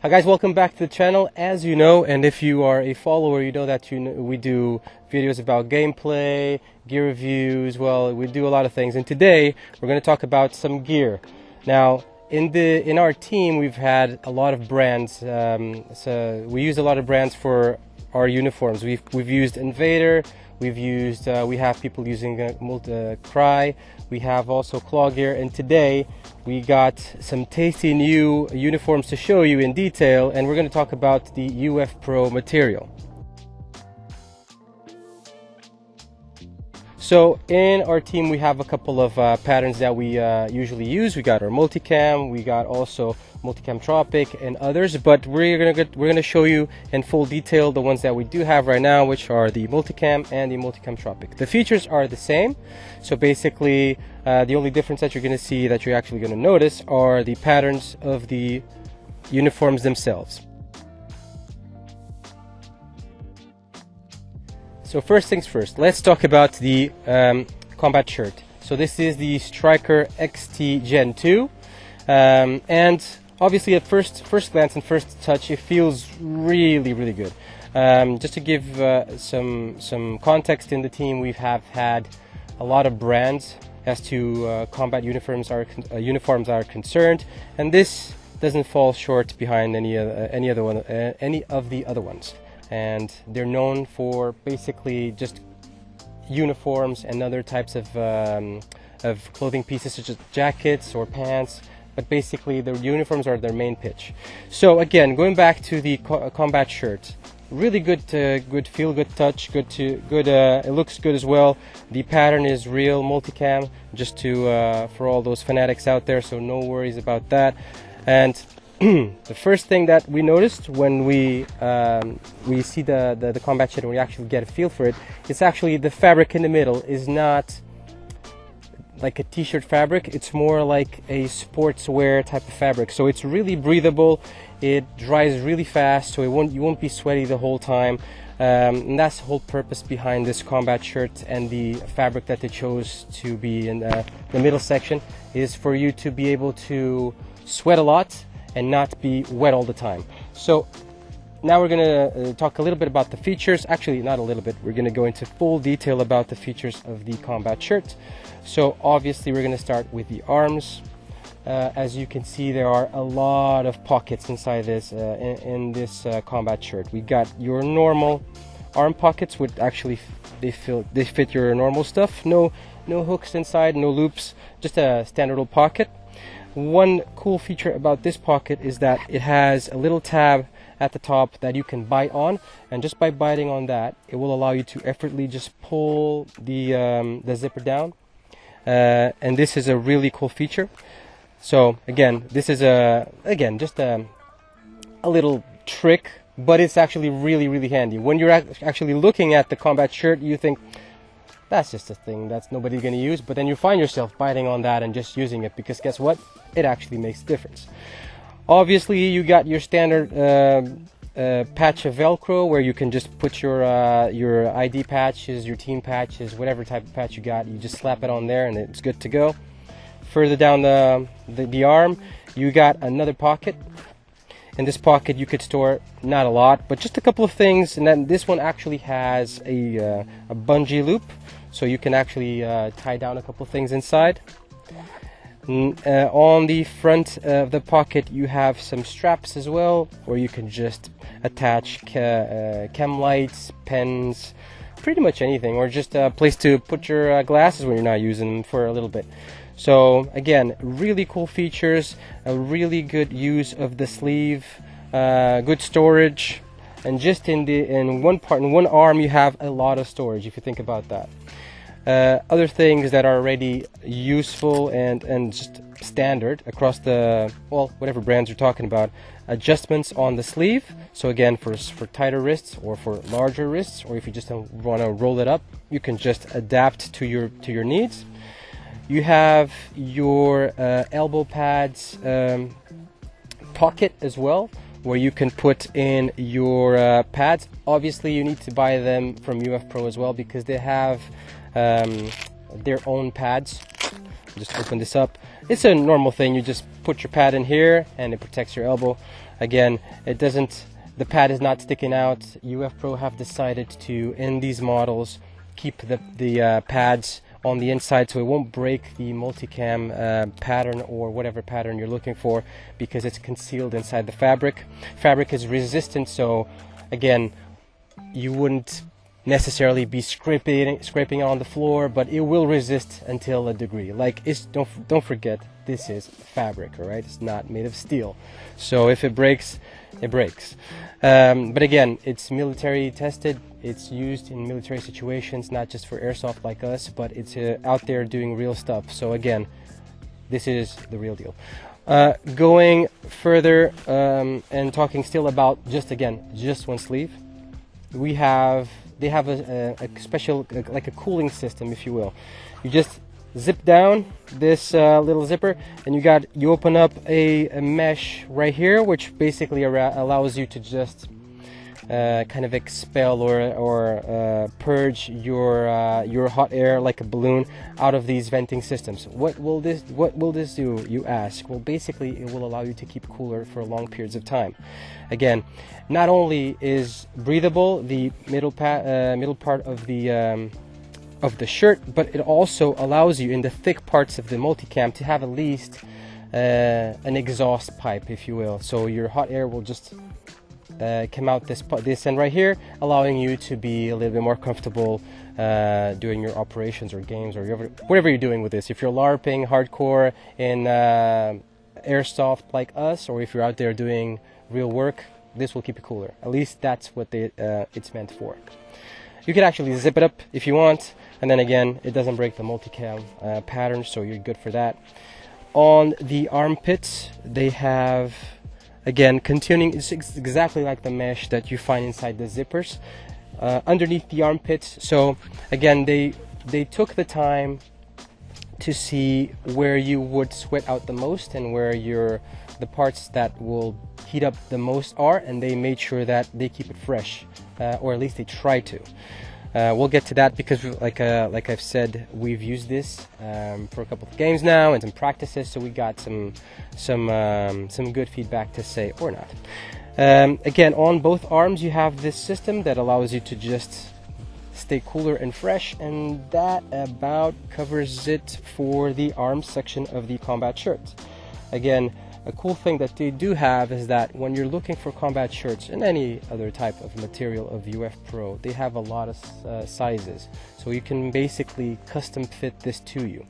Hi guys, welcome back to the channel. As you know, and if you are a follower, you know that we do videos about gameplay, gear reviews. Well, we do a lot of things, and today we're going to talk about some gear. Now, in our team, we've had a lot of brands. So we use a lot of brands for our uniforms. We've used Invader. We have people using Cry. We have also Claw Gear, and today we got some tasty new uniforms to show you in detail, and we're going to talk about the ufpro material. So in our team we have a couple of patterns that we usually use. We got our multicam, we got also multicam tropic and others, but we're gonna show you in full detail the ones that we do have right now, which are the multicam and the multicam tropic. The features are the same, so basically the only difference that you're gonna see, that you're actually gonna notice, are the patterns of the uniforms themselves. So first things first, let's talk about the combat shirt. So this is the Striker XT Gen2, and obviously at first glance and first touch, it feels really good. Just to give some context, in the team we have had a lot of brands as to combat uniforms are concerned, and this doesn't fall short behind any of the other ones. And they're known for basically just uniforms and other types of clothing pieces, such as jackets or pants, but basically the uniforms are their main pitch. So again, going back to the combat shirt, really good feel, good touch, it looks good as well. The pattern is real multicam, just for all those fanatics out there, so no worries about that. And the first thing that we noticed when we see the combat shirt, and we actually get a feel for it, it's actually the fabric in the middle is not like a t-shirt fabric. It's more like a sportswear type of fabric, so it's really breathable. It dries really fast, so you won't be sweaty the whole time, and that's the whole purpose behind this combat shirt. And the fabric that they chose to be in the middle section is for you to be able to sweat a lot and not be wet all the time. So now we're gonna talk a little bit about the features. Actually, not a little bit, we're gonna go into full detail about the features of the combat shirt. So obviously we're gonna start with the arms. As you can see, there are a lot of pockets inside this in this combat shirt. We got your normal arm pockets, which actually they fit your normal stuff. No hooks inside, no loops, just a standard old pocket. One cool feature about this pocket is that it has a little tab at the top that you can bite on, and just by biting on that, it will allow you to effortlessly just pull the zipper down, and this is a really cool feature. So again, this is just a little trick, but it's actually really handy. When you're actually looking at the combat shirt, you think, that's just a thing that's nobody gonna use, but then you find yourself biting on that and just using it, because guess what? It actually makes a difference. Obviously, you got your standard patch of Velcro, where you can just put your ID patches, your team patches, whatever type of patch you got, you just slap it on there and it's good to go. Further down the arm, you got another pocket. In this pocket you could store not a lot, but just a couple of things. And then this one actually has a bungee loop, so you can actually tie down a couple of things inside. On the front of the pocket you have some straps as well, where you can just attach chem lights, pens, pretty much anything, or just a place to put your glasses when you're not using them for a little bit. So again, really cool features, a really good use of the sleeve, good storage, and just in one arm you have a lot of storage, if you think about that. Other things that are already useful and just standard across whatever brands you're talking about: adjustments on the sleeve. So again, for tighter wrists or for larger wrists, or if you just want to roll it up, you can just adapt to your needs. You have your elbow pads pocket as well, where you can put in your pads. Obviously you need to buy them from ufpro as well, because they have their own pads. Just open this up. It's a normal thing, you just put your pad in here and it protects your elbow. Again, the pad is not sticking out. ufpro have decided to, in these models, keep the pads on the inside so it won't break the multicam pattern or whatever pattern you're looking for, because it's concealed inside the fabric. Fabric is resistant, so again, you wouldn't necessarily be scraping on the floor, but it will resist until a degree. Like, don't forget, this is fabric, all right? It's not made of steel, so if it breaks, it breaks. But again, it's military tested. It's used in military situations, not just for airsoft like us, but it's out there doing real stuff. So again, this is the real deal. Going further and talking still about just one sleeve, they have a special, like a cooling system, if you will. You just zip down this little zipper, and you open up a mesh right here, which basically allows you to just kind of expel or purge your hot air like a balloon out of these venting systems. What will this do, you ask? Well, basically it will allow you to keep cooler for long periods of time. Again, not only is breathable the middle part of the shirt, but it also allows you in the thick parts of the multicam to have at least an exhaust pipe, if you will. So your hot air will just come out this end right here, allowing you to be a little bit more comfortable doing your operations or games or whatever you're doing with this. If you're LARPing hardcore in airsoft like us, or if you're out there doing real work, this will keep you cooler. At least that's what it's meant for. You can actually zip it up if you want, and then again, it doesn't break the multicam pattern, so you're good for that. On the armpits, they have, again, continuing, it's exactly like the mesh that you find inside the zippers underneath the armpits. So again, they took the time to see where you would sweat out the most and where the parts that will heat up the most are, and they made sure that they keep it fresh, or at least they try to. We'll get to that because, like I've said, we've used this for a couple of games now and some practices, so we got some good feedback to say or not. Again, on both arms you have this system that allows you to just stay cooler and fresh, and that about covers it for the arm section of the combat shirts. Again, a cool thing that they do have is that when you're looking for combat shirts and any other type of material of ufpro, they have a lot of sizes, so you can basically custom fit this to you.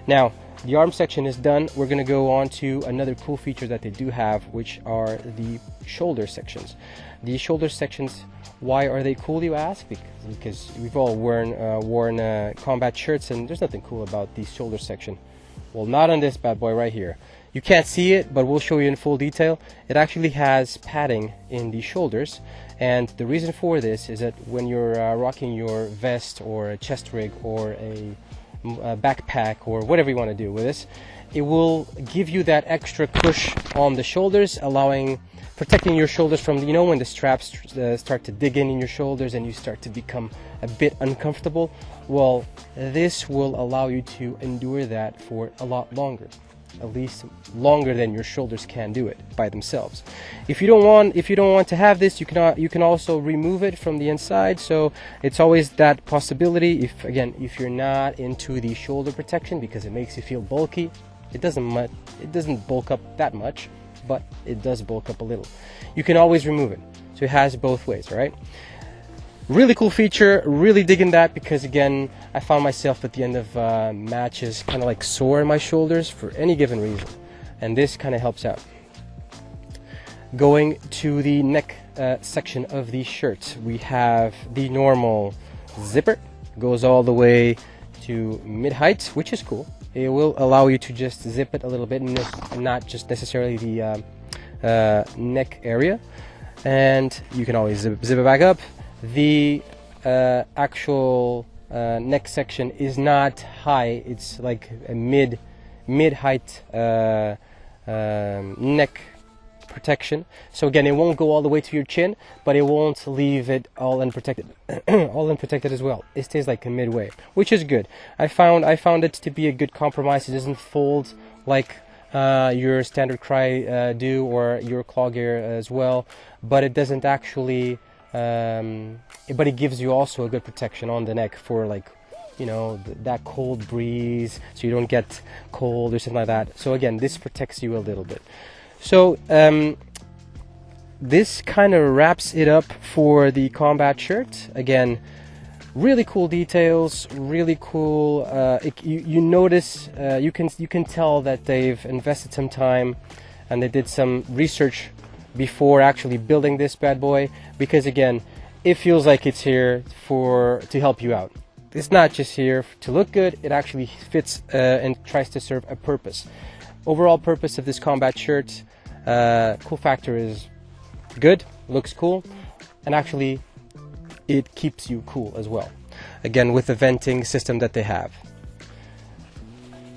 Now, the arm section is done. We're going to go on to another cool feature that they do have, which are the shoulder sections. The shoulder sections, why are they cool, you ask? Because we've all worn combat shirts, and there's nothing cool about the shoulder section. Well, not on this bad boy right here. You can't see it, but we'll show you in full detail. It actually has padding in the shoulders, and the reason for this is that when you're rocking your vest or a chest rig or a backpack or whatever you want to do with this, it will give you that extra push on the shoulders, protecting your shoulders from, when the straps start to dig in your shoulders and you start to become a bit uncomfortable. Well, this will allow you to endure that for a lot longer, at least longer than your shoulders can do it by themselves. If you don't want to have this, you can also remove it from the inside. So it's always that possibility. If you're not into the shoulder protection because it makes you feel bulky, it doesn't bulk up that much, but it does bulk up a little. You can always remove it. So it has both ways, all right? Really cool feature, really digging that, because again, I found myself at the end of matches kind of like sore in my shoulders for any given reason, and this kind of helps out. Going to the neck section of the shirt, we have the normal zipper, goes all the way to mid-height, which is cool. It will allow you to just zip it a little bit and not just necessarily the neck area, and you can always zip it back up. The actual neck section is not high, it's like a mid-height neck protection. So again, it won't go all the way to your chin, but it won't leave it all unprotected as well. It stays like a midway, which is good. I found it to be a good compromise. It doesn't fold like your standard cry do, or your claw gear as well, but it doesn't actually, but it gives you also a good protection on the neck for, like, you know, that cold breeze, so you don't get cold or something like that. So again, this protects you a little bit. So this kind of wraps it up for the combat shirt. Again, really cool details, really cool. You notice, you can tell that they've invested some time and they did some research before actually building this bad boy, because again, it feels like it's here to help you out. It's not just here to look good, it actually fits and tries to serve a purpose. Overall purpose of this combat shirt, cool factor is good, looks cool, and actually it keeps you cool as well. Again, with the venting system that they have.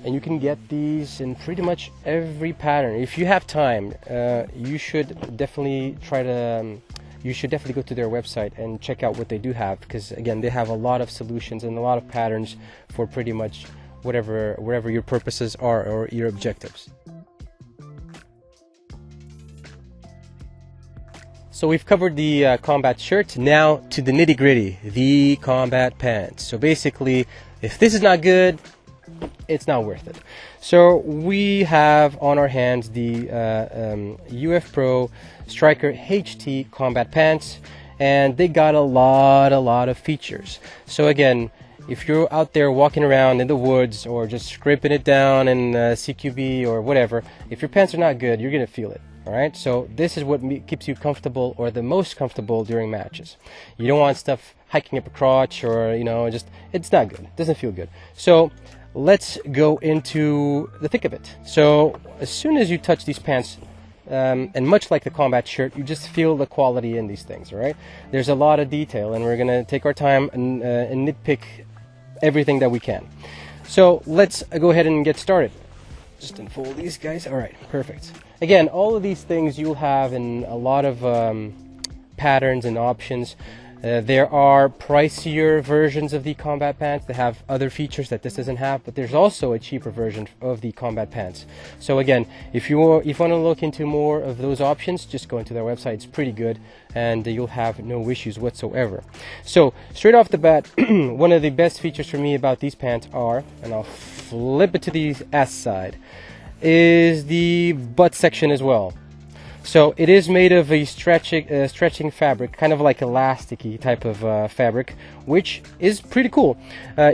And you can get these in pretty much every pattern. If you have time, you should definitely go to their website and check out what they do have, because again, they have a lot of solutions and a lot of patterns for pretty much wherever your purposes are or your objectives. So we've covered the combat shirt. Now to the nitty gritty, the combat pants. So basically, if this is not good, it's not worth it. So we have on our hands the ufpro Striker HT combat pants, and they got a lot of features. So again, if you're out there walking around in the woods or just scraping it down in CQB or whatever, if your pants are not good, you're gonna feel it. All right, so this is what keeps you comfortable, or the most comfortable, during matches. You don't want stuff hiking up a crotch, or, you know, just, it's not good, it doesn't feel good. So let's go into the thick of it. So as soon as you touch these pants, and much like the combat shirt, you just feel the quality in these things. All right, there's a lot of detail, and we're gonna take our time and nitpick everything that we can. So let's go ahead and get started. Just unfold these guys. All right, perfect. Again, all of these things you'll have in a lot of patterns and options. There are pricier versions of the combat pants that have other features that this doesn't have, but there's also a cheaper version of the combat pants. So again, if you want to look into more of those options, just go into their website. It's pretty good, and you'll have no issues whatsoever. So straight off the bat, one of the best features for me about these pants are, and I'll flip it to the S side, is the butt section as well. So it is made of a stretching fabric, kind of like elasticy type of fabric, which is pretty cool.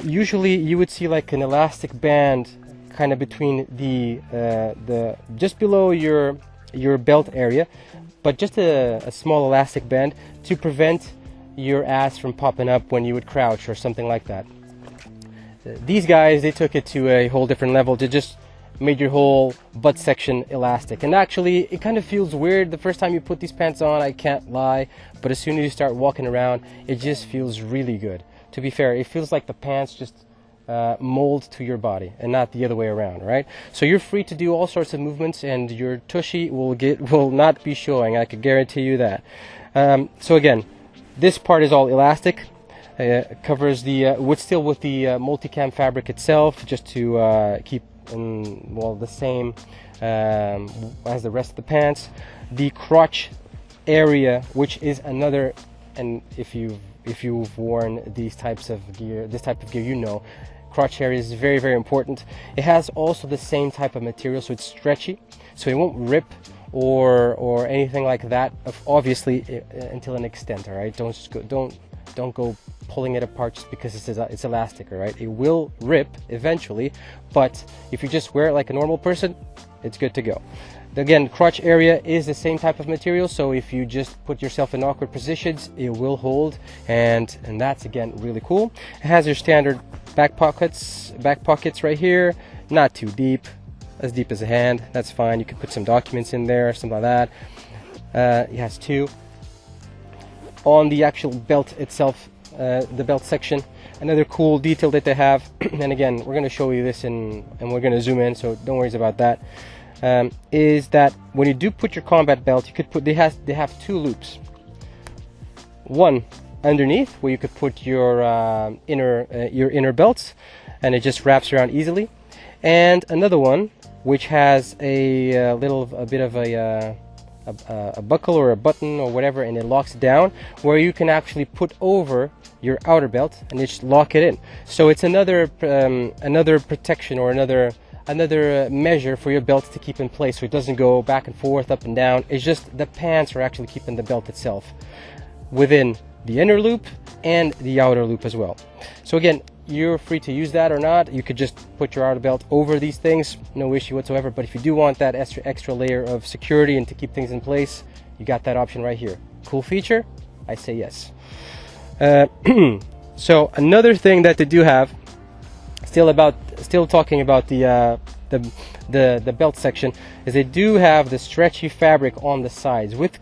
Usually you would see like an elastic band kind of between the just below your belt area, but just a small elastic band to prevent your ass from popping up when you would crouch or something like that. These guys, they took it to a whole different level to just made your whole butt section elastic, and actually it kind of feels weird the first time you put these pants on, I can't lie, but as soon as you start walking around, it just feels really good. To be fair, it feels like the pants just mold to your body and not the other way around, right? So you're free to do all sorts of movements, and your tushy will not be showing, I can guarantee you that. So again, this part is all elastic. Covers the with the multicam fabric itself, just to keep the same as the rest of the pants. The crotch area, which is another, and if you've worn this type of gear, you know, crotch area is very important. It has also the same type of material, so it's stretchy, so it won't rip or anything like that. Obviously, until an extent. All right, don't go pulling it apart just because it's elastic. All right, it will rip eventually, but if you just wear it like a normal person, it's good to go. Again, crotch area is the same type of material, so if you just put yourself in awkward positions, it will hold, and that's again really cool. It has your standard back pockets right here, not too deep, as deep as a hand, that's fine. You can put some documents in there, something like that. It has two. On the actual belt itself, the belt section, another cool detail that they have, and again, we're going to show you this and we're going to zoom in, so don't worry about that, is that when you do put your combat belt, you could put, they have two loops. One underneath where you could put your inner belts, and it just wraps around easily, and another one which has a bit of a buckle or a button or whatever, and it locks it down, where you can actually put over your outer belt and just lock it in. So it's another protection, or another measure for your belt to keep in place, so it doesn't go back and forth, up and down. It's just the pants are actually keeping the belt itself within the inner loop and the outer loop as well. So again, you're free to use that or not. You could just put your outer belt over these things, no issue whatsoever. But if you do want that extra layer of security and to keep things in place, you got that option right here. Cool feature? I say yes. So another thing that they do have, still talking about the belt section, is they do have the stretchy fabric on the sides with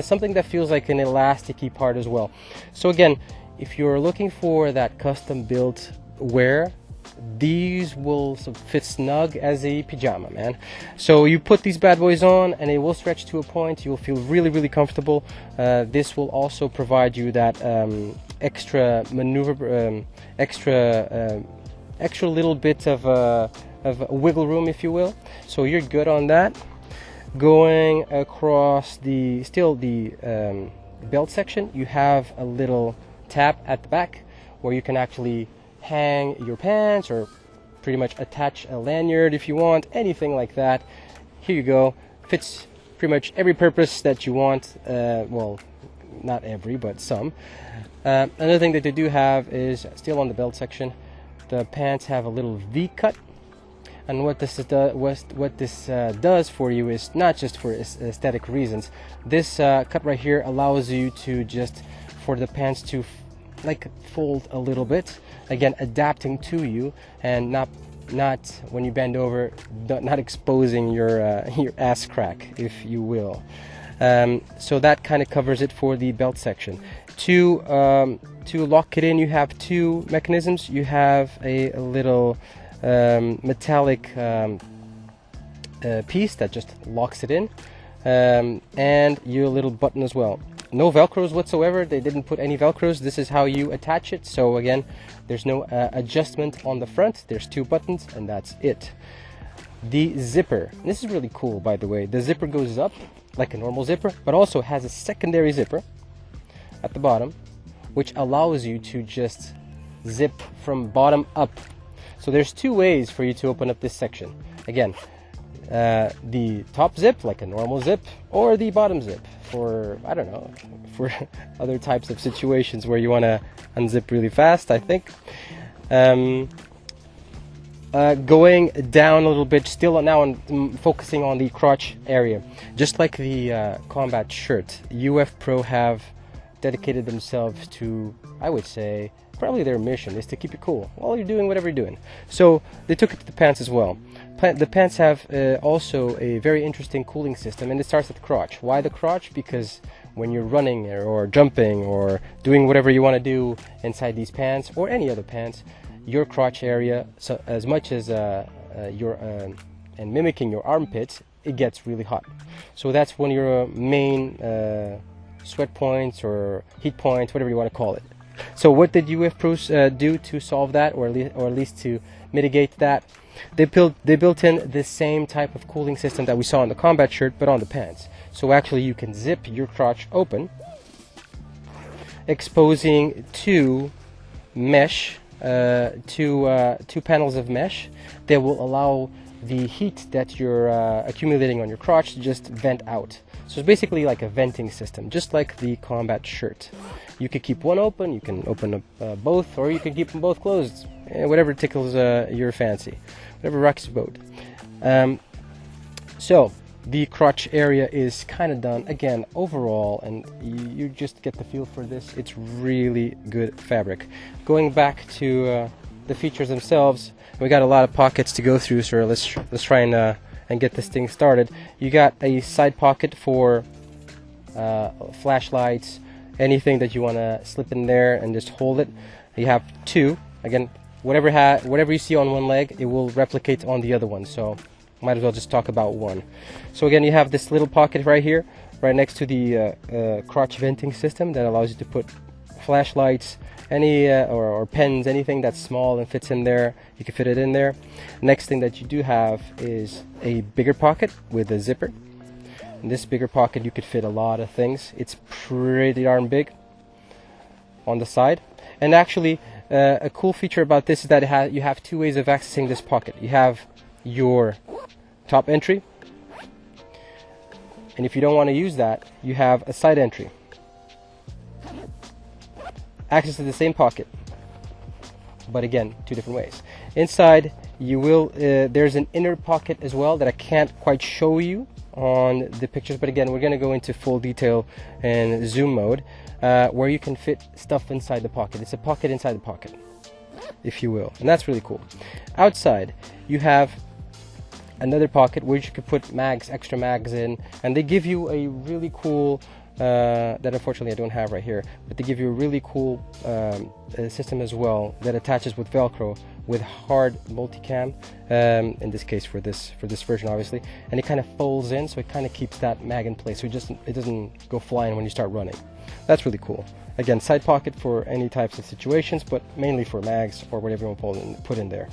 something that feels like an elasticy part as well. So again, if you're looking for that custom built wear, these will fit snug as a pajama, man. So you put these bad boys on and it will stretch to a point. You'll feel really comfortable. This will also provide you that extra maneuver, extra little bit of wiggle room, if you will. So you're good on that. Going across the belt section, you have a little tab at the back where you can actually hang your pants, or pretty much attach a lanyard if you want, anything like that. Here you go. Fits pretty much every purpose that you want. Well, not every, but some. Another thing that they do have is, still on the belt section, the pants have a little V cut. And what this does for you is not just for aesthetic reasons. This cut right here allows you to for the pants to fold a little bit, again adapting to you, and not when you bend over, not exposing your ass crack, if you will. So that kind of covers it for the belt section. To lock it in, you have two mechanisms. You have a little metallic piece that just locks it in, and your little button as well. No velcros whatsoever. They didn't put any velcros. This is how you attach it. So again, there's no adjustment on the front. There's two buttons and that's it. The zipper, this is really cool, by the way. The zipper goes up like a normal zipper, but also has a secondary zipper at the bottom, which allows you to just zip from bottom up. So there's two ways for you to open up this section. Again, the top zip, like a normal zip, or the bottom zip for, I don't know, for other types of situations where you want to unzip really fast, I think. Going down a little bit, still now I'm focusing on the crotch area. Just like the combat shirt, ufpro have dedicated themselves to, I would say, probably their mission is to keep you cool while you're doing whatever you're doing. So they took it to the pants as well. The pants have also a very interesting cooling system, and it starts at the crotch. Why the crotch? Because when you're running or jumping or doing whatever you want to do inside these pants or any other pants, your crotch area, so as much as and mimicking your armpits, it gets really hot. So that's one of your main sweat points or heat points, whatever you want to call it. So what did ufpro do to solve that, or at least to mitigate that? They built in the same type of cooling system that we saw in the combat shirt, but on the pants. So actually you can zip your crotch open, exposing two mesh, two panels of mesh that will allow the heat that you're accumulating on your crotch to just vent out. So it's basically like a venting system, just like the combat shirt. You could keep one open, you can open up both, or you can keep them both closed. Whatever tickles your fancy, whatever rocks your boat. So the crotch area is kind of done. Again, overall, and you just get the feel for this, it's really good fabric. Going back to the features themselves, we got a lot of pockets to go through, so let's try and get this thing started. You got a side pocket for flashlights, anything that you want to slip in there and just hold it. You have two. Again, whatever you see on one leg, it will replicate on the other one, so might as well just talk about one. So again, you have this little pocket right here, right next to the crotch venting system, that allows you to put flashlights, any or pens, anything that's small and fits in there, you can fit it in there. Next thing that you do have is a bigger pocket with a zipper. In this bigger pocket you could fit a lot of things. It's pretty darn big on the side. And actually a cool feature about this is that you have two ways of accessing this pocket. You have your top entry, and if you don't want to use that, you have a side entry. Access to the same pocket, but again, two different ways. Inside you will there's an inner pocket as well that I can't quite show you on the pictures, but again, we're going to go into full detail and zoom mode, where you can fit stuff inside the pocket. It's a pocket inside the pocket, if you will, and that's really cool. Outside you have another pocket where you could put mags, extra mags in, and they give you a really cool that unfortunately I don't have right here, but they give you a really cool system as well that attaches with Velcro with hard multicam, in this case for this version obviously, and it kind of folds in, so it kind of keeps that mag in place, so it doesn't go flying when you start running. That's really cool. Again, side pocket for any types of situations, but mainly for mags or whatever you want to put in there.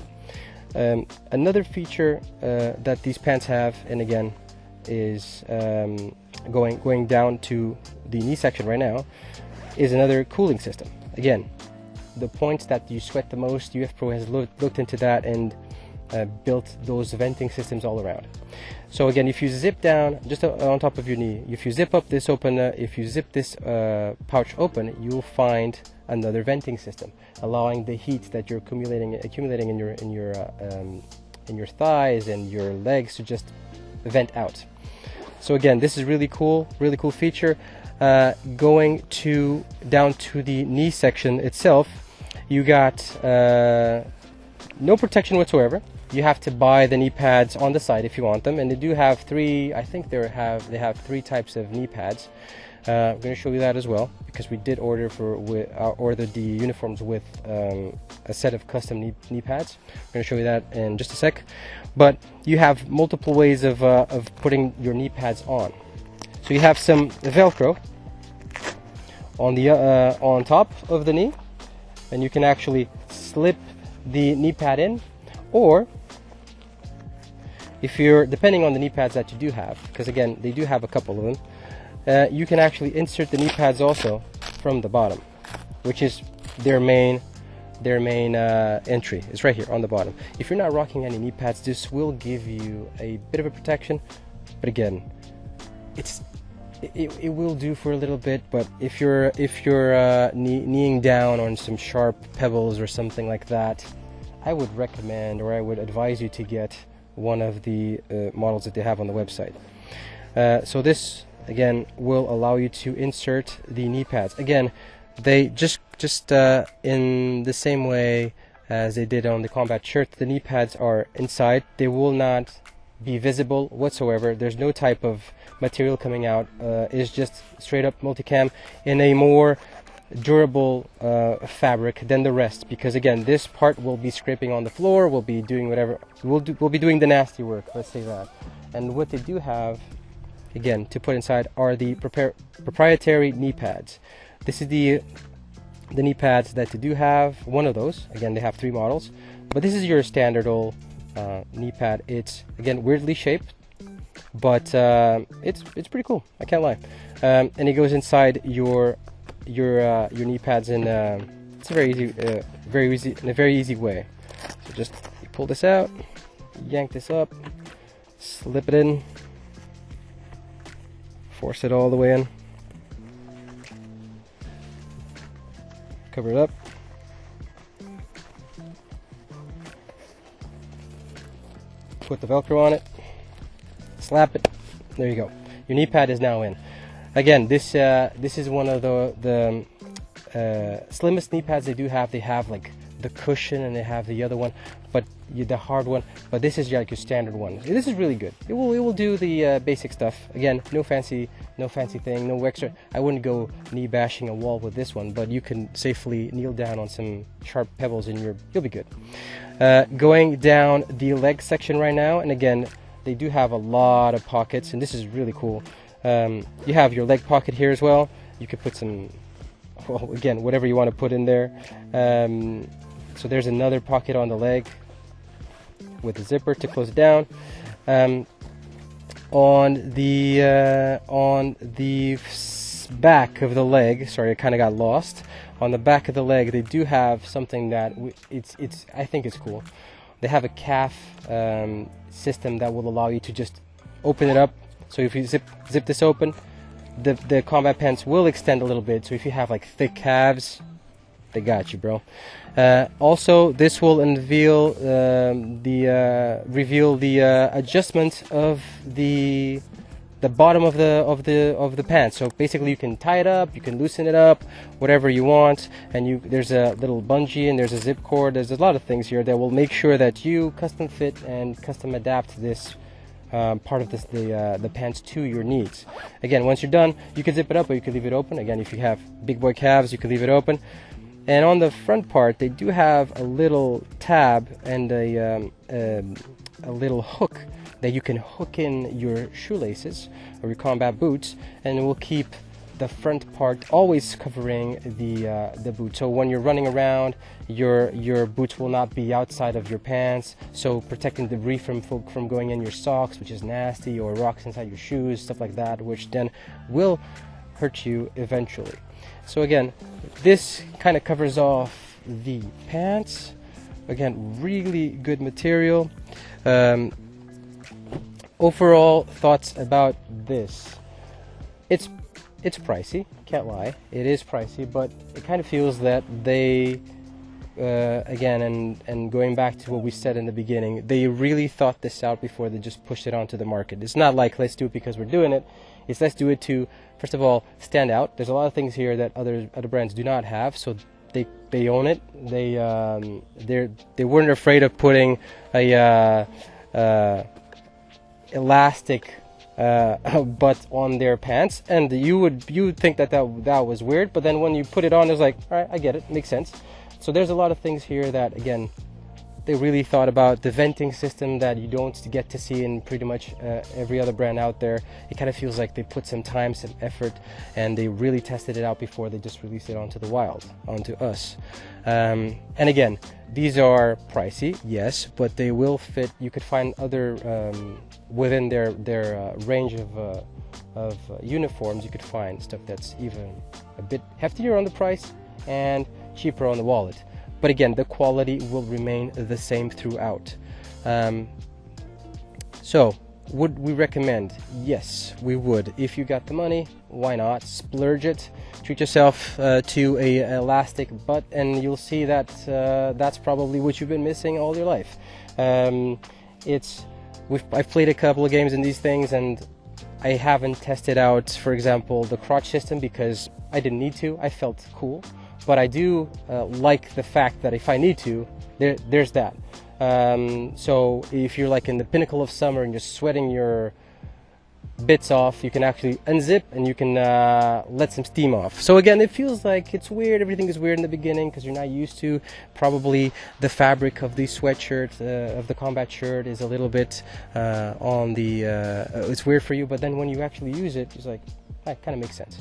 Another feature that these pants have, and again is going down to the knee section right now, is another cooling system. Again, the points that you sweat the most, ufpro has looked into that and built those venting systems all around. So again, if you zip down just on top of your knee, if you zip up this if you zip this pouch open, you'll find another venting system, allowing the heat that you're accumulating in your thighs and your legs to just vent out. So again, this is really cool feature. Going down to the knee section itself, you got no protection whatsoever. You have to buy the knee pads on the side if you want them, and they do have three. I think they have three types of knee pads. I'm going to show you that as well, because we did order the uniforms with a set of custom knee pads. I'm going to show you that in just a sec. But you have multiple ways of putting your knee pads on. So you have some Velcro on top of the knee, and you can actually slip the knee pad in, or if you're, depending on the knee pads that you do have, because again they do have a couple of them, you can actually insert the knee pads also from the bottom, which is their main entry. It's right here on the bottom. If you're not rocking any knee pads, this will give you a bit of a protection, but again, it will do for a little bit. But if you're kneeing down on some sharp pebbles or something like that, I would recommend, or I would advise you to get one of the models that they have on the website. So this again will allow you to insert the knee pads. Again, they just in the same way as they did on the combat shirt, the knee pads are inside. They will not be visible whatsoever. There's no type of material coming out. It's just straight up multicam in a more durable fabric than the rest, because again, this part will be scraping on the floor, will be doing whatever, we'll be doing the nasty work, let's say that. And what they do have, again, to put inside are the proprietary knee pads. This is the knee pads that they do have, one of those. Again, they have three models, but this is your standard old knee pad. It's again weirdly shaped, but it's pretty cool, I can't lie. And it goes inside your knee pads in it's a very easy way. So just you pull this out, yank this up, slip it in, force it all the way in, cover it up, put the Velcro on it, slap it, there you go. Your knee pad is now in. Again, this is one of the slimmest knee pads they do have. They have like the cushion, and they have the other one, but the hard one. But this is like your standard one. This is really good. It will do the basic stuff. Again, no fancy thing, no extra. I wouldn't go knee bashing a wall with this one, but you can safely kneel down on some sharp pebbles, and you'll be good. Going down the leg section right now, and again, they do have a lot of pockets, and this is really cool. You have your leg pocket here as well. You could put some well, again, whatever you want to put in there. So there's another pocket on the leg with a zipper to close it down. On the back of the leg, sorry, I kind of got lost. On the back of the leg, they do have something that I think it's cool. They have a calf system that will allow you to just open it up. So if you zip this open, the combat pants will extend a little bit. So if you have like thick calves, they got you, bro. Also, this will reveal the adjustment of the bottom of the pants. So basically, you can tie it up, you can loosen it up, whatever you want. And there's a little bungee and there's a zip cord. There's a lot of things here that will make sure that you custom fit and custom adapt this part of the pants to your needs. Again, once you're done, you can zip it up or you can leave it open. Again, if you have big boy calves, you can leave it open. And on the front part, they do have a little tab and a little hook that you can hook in your shoelaces or your combat boots, and it will keep the front part always covering the boot. So when you're running around, your boots will not be outside of your pants, so protecting debris from going in your socks, which is nasty, or rocks inside your shoes, stuff like that, which then will hurt you eventually. So again, this kind of covers off the pants. Again, really good material. Overall thoughts about this. It's pricey, can't lie. It is pricey, but it kind of feels that they, again, and going back to what we said in the beginning, they really thought this out before they just pushed it onto the market. It's not like, let's do it because we're doing it. It's let's do it to, first of all, stand out. There's a lot of things here that other brands do not have, so they own it. They weren't afraid of putting a elastic butt on their pants, and you would think that was weird, but then when you put it on, it's like, all right, I get it, makes sense. So there's a lot of things here that, again, they really thought about. The venting system that you don't get to see in pretty much every other brand out there. It kind of feels like they put some time, some effort, and they really tested it out before they just released it onto the wild, onto us. And again, these are pricey, yes, but they will fit. You could find other within their range of uniforms. You could find stuff that's even a bit heftier on the price and cheaper on the wallet. But again, the quality will remain the same throughout. So, would we recommend? Yes, we would. If you got the money, why not? Splurge it. Treat yourself to a elastic butt, and you'll see that that's probably what you've been missing all your life. I've played a couple of games in these things, and I haven't tested out, for example, the crotch system because I didn't need to. I felt cool. But I do like the fact that if I need to, there's that. So if you're like in the pinnacle of summer and you're sweating your bits off, you can actually unzip and you can let some steam off. So again, it feels like it's weird. Everything is weird in the beginning because you're not used to. Probably the fabric of the sweatshirt, of the combat shirt, is a little bit on the. It's weird for you, but then when you actually use it, it's like that kind of makes sense.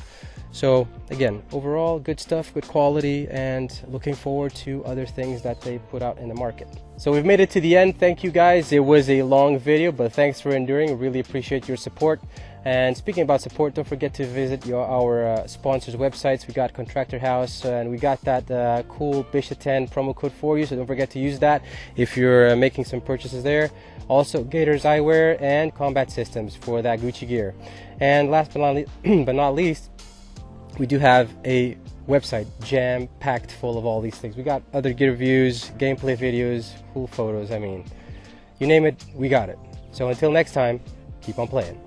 So again, overall good stuff, good quality, and looking forward to other things that they put out in the market. So we've made it to the end. Thank you guys. It was a long video, but thanks for enduring. I really appreciate your support. And speaking about support, don't forget to visit our sponsors' websites. We got Contractor House, and we got that cool BESTA 10 promo code for you, so don't forget to use that if you're making some purchases there. Also, Gators Eyewear and Combat Systems for that Gucci gear. And last but not least, we do have a website jam-packed full of all these things. We got other gear reviews, gameplay videos, cool photos. I mean, you name it, we got it. So until next time, keep on playing.